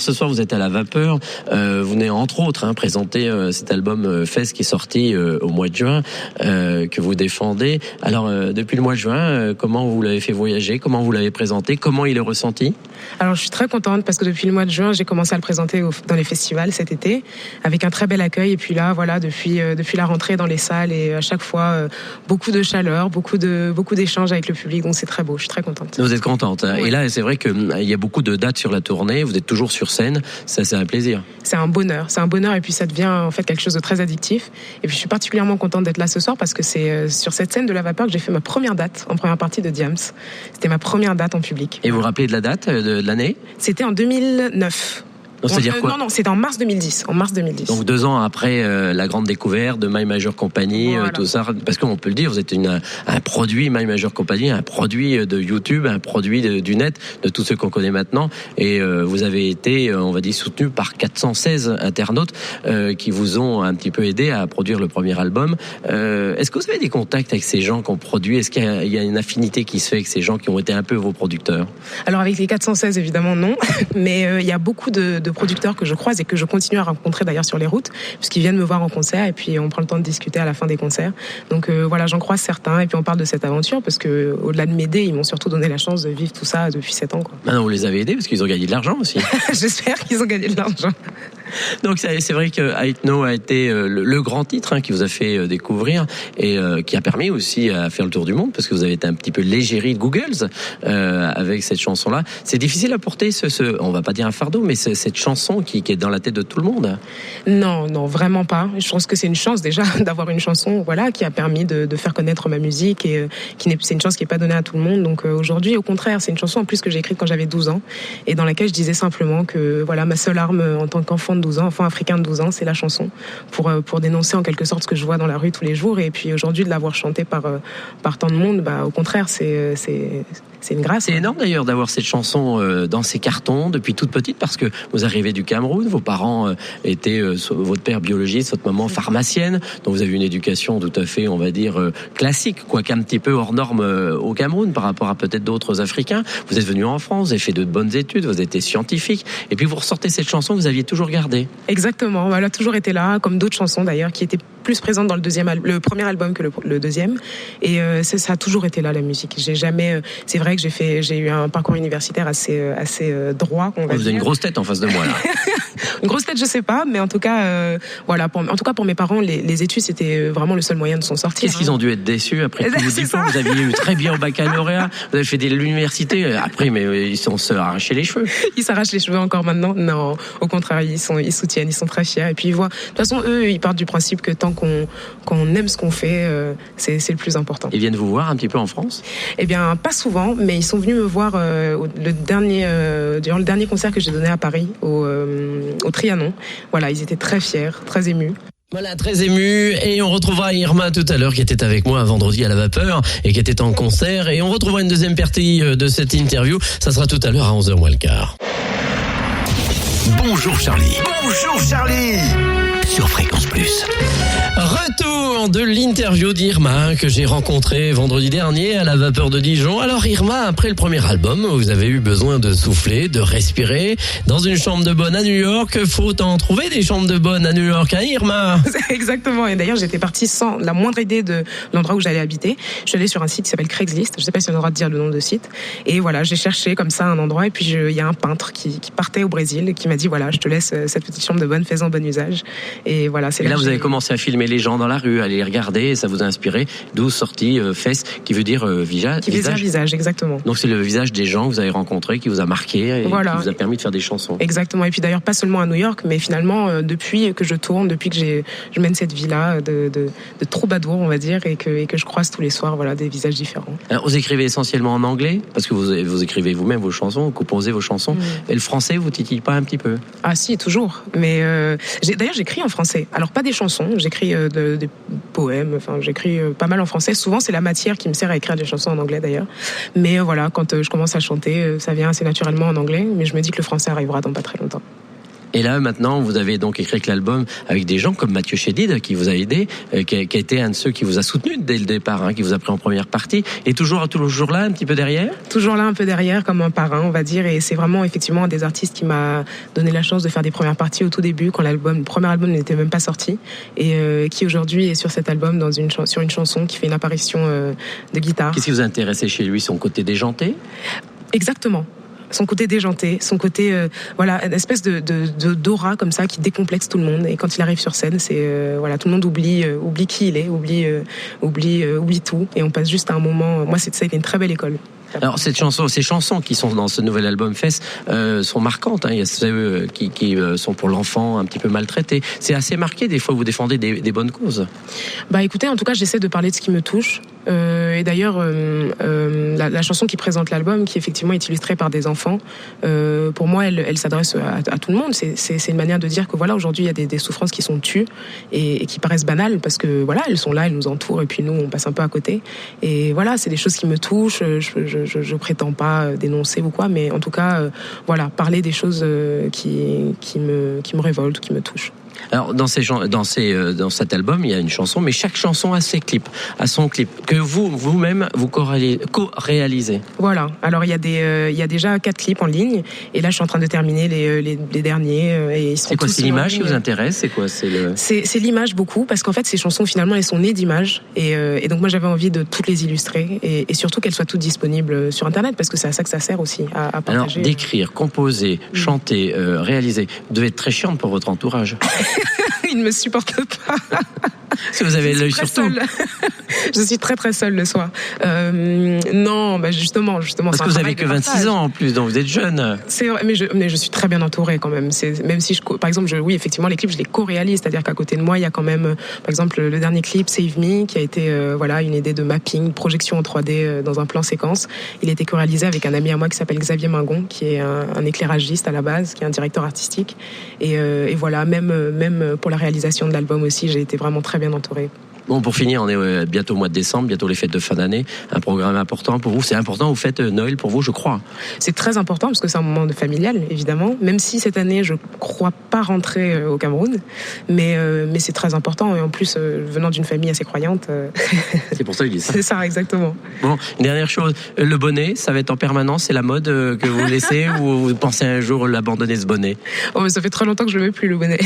ce soir, vous êtes à la Vapeur. Vous venez entre autres présenter cet album Fès qui est sorti au mois de juin, que vous défendez. Alors, depuis le mois de juin, comment vous l'avez fait voyager? Comment vous l'avez présenté? Comment il est ressenti? Alors, je suis très contente parce que depuis le mois de juin, j'ai commencé à le présenter dans les festivals cet été, avec un très bel accueil. Et puis là, voilà, depuis la rentrée dans les salles et à chaque fois, beaucoup de chaleur, beaucoup d'échanges avec le public. Donc, c'est très beau. Je suis très contente. Vous êtes contente. Oui. Et là, c'est vrai qu'il y a beaucoup de dates sur la tournée. Vous êtes toujours sur scène. Ça, c'est un plaisir. C'est un bonheur. Et puis, ça devient en fait quelque chose de très addictif. Et puis, je suis particulièrement contente d'être là ce soir parce que c'est sur cette scène de la Vapeur que j'ai fait ma première date en première partie de Diams. C'était ma première date en public. Et vous vous rappelez de la date de l'année? C'était en 2009. Donc, c'est-à-dire quoi? Non, c'était en mars 2010. Donc 2 ans après la grande découverte de My Major Company, voilà. Tout ça, parce qu'on peut le dire, vous êtes un produit My Major Company, un produit de YouTube, un produit du net, de tous ceux qu'on connaît maintenant, et vous avez été, on va dire, soutenu par 416 internautes qui vous ont un petit peu aidé à produire le premier album. Est-ce que vous avez des contacts avec ces gens qui ont produit? Est-ce qu'il y a une affinité qui se fait avec ces gens qui ont été un peu vos producteurs? Alors avec les 416, évidemment non, mais il y a beaucoup de producteurs que je croise et que je continue à rencontrer d'ailleurs sur les routes, puisqu'ils viennent me voir en concert et puis on prend le temps de discuter à la fin des concerts. Donc voilà, j'en croise certains et puis on parle de cette aventure parce que au-delà de m'aider, ils m'ont surtout donné la chance de vivre tout ça depuis 7 ans. Maintenant, vous les avez aidés parce qu'ils ont gagné de l'argent aussi. J'espère qu'ils ont gagné de l'argent. Donc c'est vrai que I Know a été le grand titre qui vous a fait découvrir et qui a permis aussi à faire le tour du monde parce que vous avez été un petit peu l'égérie de Google's avec cette chanson-là. C'est difficile à porter on va pas dire un fardeau, mais cette chanson qui est dans la tête de tout le monde. Non, vraiment pas. Je pense que c'est une chance déjà d'avoir une chanson, voilà, qui a permis de faire connaître ma musique et c'est une chance qui est pas donnée à tout le monde. Donc aujourd'hui, au contraire, c'est une chanson en plus que j'ai écrite quand j'avais 12 ans et dans laquelle je disais simplement que voilà, ma seule arme en tant qu'enfant de 12 ans, enfant africain de 12 ans, c'est la chanson pour dénoncer en quelque sorte ce que je vois dans la rue tous les jours. Et puis aujourd'hui, de l'avoir chantée par tant de monde, au contraire, c'est une grâce. C'est énorme d'ailleurs d'avoir cette chanson dans ses cartons depuis toute petite parce que vous arrivez du Cameroun, vos parents étaient votre père biologiste, votre maman pharmacienne, donc vous avez une éducation tout à fait, on va dire, classique, quoique un petit peu hors norme au Cameroun par rapport à peut-être d'autres Africains. Vous êtes venu en France, vous avez fait de bonnes études, vous avez été scientifique, et puis vous ressortez cette chanson que vous aviez toujours gardée. Exactement, elle a toujours été là, comme d'autres chansons d'ailleurs, qui étaient plus présentes dans le premier album que le deuxième, et ça a toujours été là, la musique. C'est vrai que j'ai eu un parcours universitaire assez droit. Vous avez une grosse tête en face de moi là. Une grosse tête, je sais pas, mais en tout cas, voilà. En tout cas, pour mes parents, les études c'était vraiment le seul moyen de s'en sortir. Qu'est-ce qu'ils ont dû être déçus après tous vos diplômes? Vous aviez eu très bien au baccalauréat, vous avez fait de l'université. Après, mais ils se arraché les cheveux. Ils s'arrachent les cheveux encore maintenant? Non, au contraire, ils soutiennent, ils sont très fiers. Et puis ils voient. De toute façon, eux, ils partent du principe que tant qu'on aime ce qu'on fait, c'est le plus important. Ils viennent vous voir un petit peu en France? Eh bien, pas souvent, mais ils sont venus me voir durant le dernier concert que j'ai donné à Paris, au Trianon. Voilà, ils étaient très fiers, très émus. Voilà, très ému, et on retrouvera Irma tout à l'heure qui était avec moi vendredi à la Vapeur et qui était en concert, et on retrouvera une deuxième partie de cette interview, ça sera tout à l'heure à 11h moins le quart. Bonjour Charlie. Bonjour Charlie. Sur Fréquence Plus. Retour de l'interview d'Irma que j'ai rencontrée vendredi dernier à la Vapeur de Dijon. Alors Irma, après le premier album, vous avez eu besoin de souffler, de respirer. Dans une chambre de bonne à New York, faut en trouver des chambres de bonne à New York, hein Irma? Exactement, et d'ailleurs j'étais partie sans la moindre idée de l'endroit où j'allais habiter. Je suis allée sur un site qui s'appelle Craigslist, je sais pas si on a le droit de dire le nom de site. Et voilà, j'ai cherché comme ça un endroit, et puis il y a un peintre qui partait au Brésil, qui m'a dit voilà, je te laisse cette petite chambre de bonne, fais-en bon usage. Et voilà, c'est là vous avez commencé à filmer les gens dans la rue, à les regarder, et ça vous a inspiré, d'où sorti Fès, qui veut dire visage. Qui veut dire visage, exactement. Donc c'est le visage des gens que vous avez rencontrés, qui vous a marqué, et voilà, qui vous a permis de faire des chansons. Exactement, et puis d'ailleurs pas seulement à New York, mais finalement depuis que je tourne, depuis que je mène cette vie-là de troubadour, on va dire, et que je croise tous les soirs, voilà, des visages différents. Alors, vous écrivez essentiellement en anglais, parce que vous écrivez vous-même vos chansons, vous composez vos chansons, et le français vous titille pas un petit peu? Ah si, toujours, mais d'ailleurs j'écris en français, alors pas des chansons, j'écris des poèmes, enfin j'écris pas mal en français, souvent c'est la matière qui me sert à écrire des chansons en anglais d'ailleurs, mais voilà, quand je commence à chanter, ça vient assez naturellement en anglais, mais je me dis que le français arrivera dans pas très longtemps. Et là, maintenant, vous avez donc écrit l'album avec des gens comme Mathieu Chédid, qui vous a aidé, qui a été un de ceux qui vous a soutenu dès le départ, qui vous a pris en première partie, et toujours là, un petit peu derrière. Toujours là, un peu derrière, comme un parrain, on va dire. Et c'est vraiment effectivement un des artistes qui m'a donné la chance de faire des premières parties au tout début, quand le premier album n'était même pas sorti, et qui aujourd'hui est sur cet album sur une chanson qui fait une apparition de guitare. Qu'est-ce qui vous a intéressé chez lui, son côté déjanté? Exactement. Son côté déjanté, son côté une espèce de d'aura comme ça qui décomplexe tout le monde. Et quand il arrive sur scène, c'est tout le monde oublie qui il est, oublie tout, et on passe juste à un moment. Moi, ça a été une très belle école. Alors ces chansons qui sont dans ce nouvel album Fess sont marquantes. Il y a ceux qui sont pour l'enfant un petit peu maltraité. C'est assez marqué. Des fois, vous défendez des bonnes causes. Écoutez, en tout cas, j'essaie de parler de ce qui me touche. Et d'ailleurs, la chanson qui présente l'album, qui effectivement est illustrée par des enfants, pour moi, elle s'adresse à tout le monde. C'est une manière de dire que aujourd'hui, il y a des souffrances qui sont tues et qui paraissent banales parce que elles sont là, elles nous entourent, et puis nous, on passe un peu à côté. Et c'est des choses qui me touchent. Je prétends pas dénoncer ou quoi, mais en tout cas, parler des choses qui me révoltent, qui me touchent. Alors dans cet album, il y a une chanson, mais chaque chanson a son clip que vous-même vous co-réalisez. Voilà. Alors il y a déjà 4 clips en ligne, et là je suis en train de terminer les derniers. Et ils seront. C'est quoi, c'est l'image qui vous intéresse? C'est quoi, c'est l'image beaucoup, parce qu'en fait ces chansons finalement elles sont nées d'images, et donc moi j'avais envie de toutes les illustrer, et surtout qu'elles soient toutes disponibles sur internet, parce que c'est à ça que ça sert aussi, à partager. Alors d'écrire, composer, chanter, réaliser, vous devez être très chiante pour votre entourage. Il ne me supporte pas. Si vous avez l'œil sur tout. Je suis très très seule le soir. Non, justement. Parce que vous avez que 26 ans en plus, donc vous êtes jeune. C'est vrai, mais je suis très bien entourée quand même. Même si par exemple, effectivement, les clips je les co-réalise, c'est-à-dire qu'à côté de moi, il y a quand même, par exemple, le dernier clip Save Me, qui a été une idée de mapping, projection en 3D dans un plan séquence. Il a été co-réalisé avec un ami à moi qui s'appelle Xavier Mingon, qui est un éclairagiste à la base, qui est un directeur artistique. Et voilà, même pour la réalisation de l'album aussi, j'ai été vraiment très bien entourée. Bon, pour finir, on est bientôt au mois de décembre, bientôt les fêtes de fin d'année. Un programme important pour vous. C'est important, vous faites Noël pour vous, je crois. C'est très important parce que c'est un moment familial, évidemment. Même si cette année, je crois pas rentrer au Cameroun, mais c'est très important. Et en plus, venant d'une famille assez croyante. C'est pour ça qu'il dit ça. C'est ça, exactement. Bon, une dernière chose. Le bonnet, ça va être en permanence. C'est la mode que vous laissez, ou vous pensez un jour l'abandonner, ce bonnet? Oh, mais ça fait très longtemps que je ne le mets plus, le bonnet.